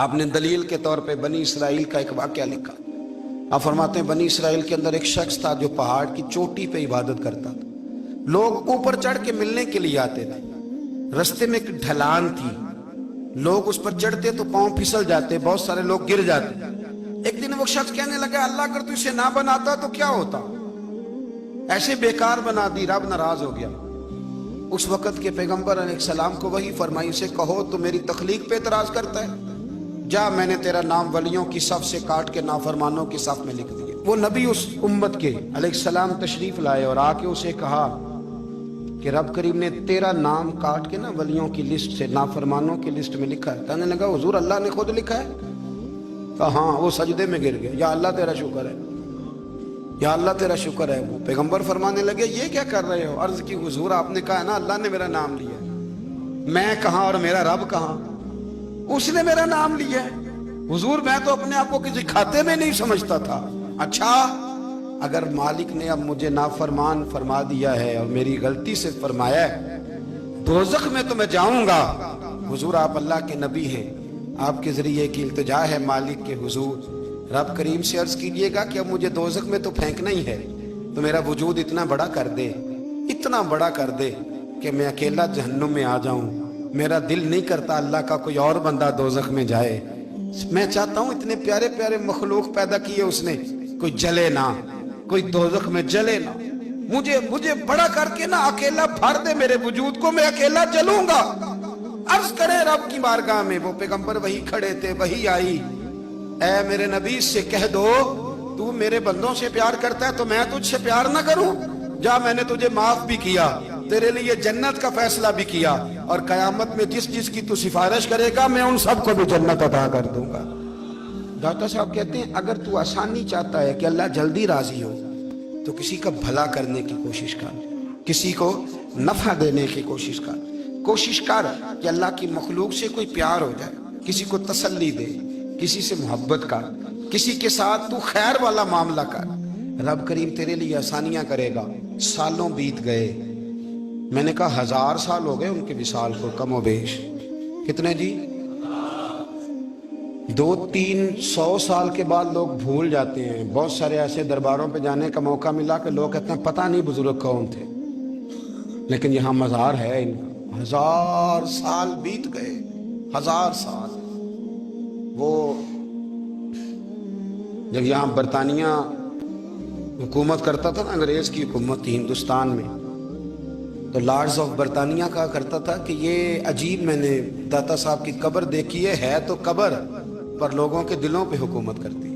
آپ نے دلیل کے طور پہ بنی اسرائیل کا ایک واقعہ لکھا۔ آپ فرماتے ہیں بنی اسرائیل کے اندر ایک شخص تھا جو پہاڑ کی چوٹی پہ عبادت کرتا تھا۔ لوگ اوپر چڑھ کے ملنے کے لیے آتے تھے۔ رستے میں ایک ڈھلان تھی، لوگ اس پر چڑھتے تو پاؤں پھسل جاتے، بہت سارے لوگ گر جاتے۔ ایک دن وہ شخص کہنے لگا اللہ اگر تو اسے نہ بناتا تو کیا ہوتا، ایسے بیکار بنا دی، رب ناراض ہو گیا۔ اس وقت کے پیغمبر علیہ السلام کو وحی فرمائی اسے کہو تو میری تخلیق پہ اعتراض کرتا ہے، جا میں نے تیرا نام ولیوں کی صف سے کاٹ کے نافرمانوں کی صف میں لکھ دیا۔ وہ نبی اس امت کے علیہ السلام تشریف لائے اور آ کے اسے کہا کہ رب کریم نے تیرا نام کاٹ کے نا ولیوں کی لسٹ سے نافرمانوں کی لسٹ میں لکھا ہے۔ کہنے لگا حضور اللہ نے خود لکھا ہے؟ کہا ہاں۔ وہ سجدے میں گر گیا، یا اللہ تیرا شکر ہے، یا اللہ تیرا شکر ہے۔ وہ پیغمبر فرمانے لگے یہ کیا کر رہے ہو؟ عرض کی حضور آپ نے کہا ہے نا اللہ نے میرا نام لیا ہے، میں کہاں اور میرا رب کہاں؟ اس نے میرا نام لیا ہے۔ حضور میں تو اپنے آپ کو کسی کھاتے میں نہیں سمجھتا تھا۔ اچھا اگر مالک نے اب مجھے نافرمان فرما دیا ہے اور میری غلطی سے فرمایا ہے دوزخ میں تو میں جاؤں گا۔ حضور آپ اللہ کے نبی ہیں، آپ کے ذریعے کی التجا ہے مالک کے حضور، رب کریم سے عرض کیجئے گا کہ اب مجھے دوزخ میں تو پھینکنا ہی ہے، تو میرا وجود اتنا بڑا کر دے، اتنا بڑا کر دے کہ میں اکیلا جہنم میں آ جاؤں۔ میرا دل نہیں کرتا اللہ کا کوئی اور بندہ دوزخ میں جائے، میں چاہتا ہوں اتنے پیارے پیارے مخلوق پیدا کیے اس نے، کوئی جلے نہ، کوئی دوزخ میں جلے نہ، مجھے بڑا کر کے نہ اکیلا بھر دے میرے وجود کو، میں اکیلا جلوں گا۔ عرض کرے رب کی بارگاہ میں، وہ پیغمبر وہی کھڑے تھے، وہی آئی، اے میرے نبی سے کہہ دو تو میرے بندوں سے پیار کرتا ہے تو میں تجھ سے پیار نہ کروں؟ جا میں نے تجھے معاف بھی کیا، تیرے لیے جنت کا فیصلہ بھی کیا، اور قیامت میں جس جس کی تو سفارش کرے گا میں ان سب کو بھی جنت عطا کر دوں گا۔ داتا صاحب کہتے ہیں اگر تو آسانی چاہتا ہے کہ اللہ جلدی راضی ہو تو کسی کا بھلا کرنے کی کوشش کر، کسی کو نفع دینے کی کوشش کر کہ اللہ کی مخلوق سے کوئی پیار ہو جائے، کسی کو تسلی دے، کسی سے محبت کر، کسی کے ساتھ تو خیر والا معاملہ کر، رب کریم تیرے لیے آسانیاں کرے گا۔ سالوں بیت گئے، میں نے کہا 1000 سال ہو گئے ان کے وصال کو کم و بیش، کتنے جی؟ 200-300 سال کے بعد لوگ بھول جاتے ہیں۔ بہت سارے ایسے درباروں پہ جانے کا موقع ملا کہ لوگ کہتے ہیں پتہ نہیں بزرگ کون تھے، لیکن یہاں مزار ہے ان کا۔ 1000 سال بیت گئے، 1000 سال۔ وہ جب یہاں برطانیہ حکومت کرتا تھا نا، انگریز کی حکومت تھی ہندوستان میں، تو لارڈز آف برطانیہ کہا کرتا تھا کہ یہ عجیب، میں نے داتا صاحب کی قبر دیکھی ہے تو قبر پر لوگوں کے دلوں پہ حکومت کرتی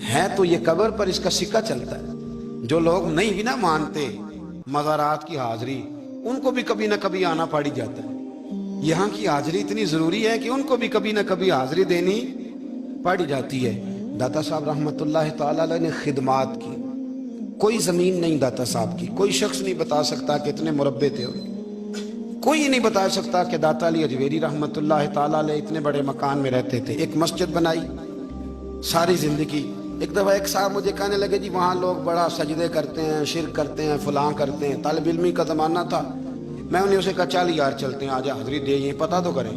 ہے تو یہ قبر پر اس کا سکہ چلتا ہے۔ جو لوگ نہیں بھی نہ مانتے مزارات کی حاضری، ان کو بھی کبھی نہ کبھی آنا پڑ جاتا ہے۔ یہاں کی حاضری اتنی ضروری ہے کہ ان کو بھی کبھی نہ کبھی حاضری دینی پڑ جاتی ہے۔ داتا صاحب رحمت اللہ تعالیٰ علیہ نے خدمات کی، کوئی زمین نہیں داتا صاحب کی، کوئی شخص نہیں بتا سکتا کہ اتنے مربع تھے، کوئی نہیں بتا سکتا کہ داتا علی اجویری رحمت اللہ تعالیٰ علیہ اتنے بڑے مکان میں رہتے تھے۔ ایک مسجد بنائی ساری زندگی۔ ایک دفعہ ایک صاحب مجھے کہنے لگے جی وہاں لوگ بڑا سجدے کرتے ہیں، شرک کرتے ہیں، فلاں کرتے ہیں، طالب علمی کا زمانہ تھا۔ میں انہیں اسے کہا چل یار چلتے ہیں، آجا حاضری دے، یہ پتہ تو کریں۔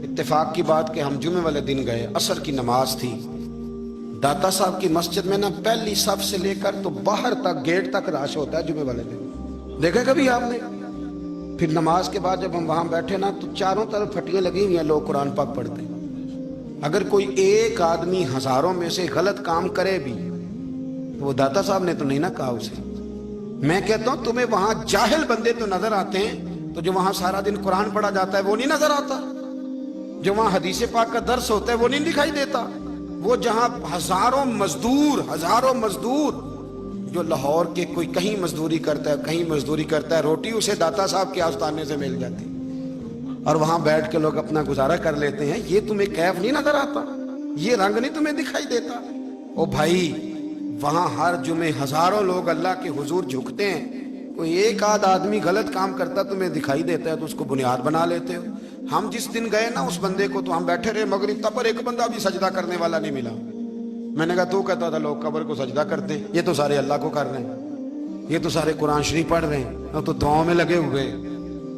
اتفاق کی بات کہ ہم جمعے والے دن گئے، عصر کی نماز تھی، داتا صاحب کی مسجد میں نا پہلی صف سے لے کر تو باہر تک گیٹ تک رش ہوتا ہے جمعے والے دن، دیکھا کبھی آپ نے؟ پھر نماز کے بعد جب ہم وہاں بیٹھے نا تو چاروں طرف پھٹیاں لگی ہوئی ہیں، لوگ قرآن پاک پڑھتے ہیں۔ اگر کوئی ایک آدمی ہزاروں میں سے غلط کام کرے بھی تو وہ داتا صاحب نے تو نہیں نہ کہا اسے۔ میں کہتا ہوں تمہیں وہاں جاہل بندے تو نظر آتے ہیں، تو جو وہاں سارا دن قرآن پڑھا جاتا ہے وہ نہیں نظر آتا، جو وہاں حدیث پاک کا درس ہوتا ہے وہ نہیں دکھائی دیتا، وہ جہاں ہزاروں مزدور جو لاہور کے کوئی کہیں مزدوری کرتا ہے، کہیں مزدوری کرتا ہے، روٹی اسے داتا صاحب کے آستانے سے مل جاتی اور وہاں بیٹھ کے لوگ اپنا گزارا کر لیتے ہیں۔ یہ تمہیں کیف نہیں نظر آتا، یہ رنگ نہیں تمہیں دکھائی دیتا؟ او بھائی وہاں ہر جمعے ہزاروں لوگ اللہ کے حضور جھکتے ہیں، کوئی ایک آدھ آدمی غلط کام کرتا تمہیں دکھائی دیتا ہے تو اس کو بنیاد بنا لیتے ہو۔ ہم جس دن گئے نا اس بندے کو تو ہم بیٹھے رہے مغرب تک پر ایک بندہ بھی سجدہ کرنے والا نہیں ملا۔ میں نے کہا تو کہتا تھا لوگ قبر کو سجدہ کرتے ہیں، یہ تو سارے اللہ کو کر رہے ہیں، یہ تو سارے قرآن شریف پڑھ رہے ہیں، تو دعاؤں میں لگے ہوئے،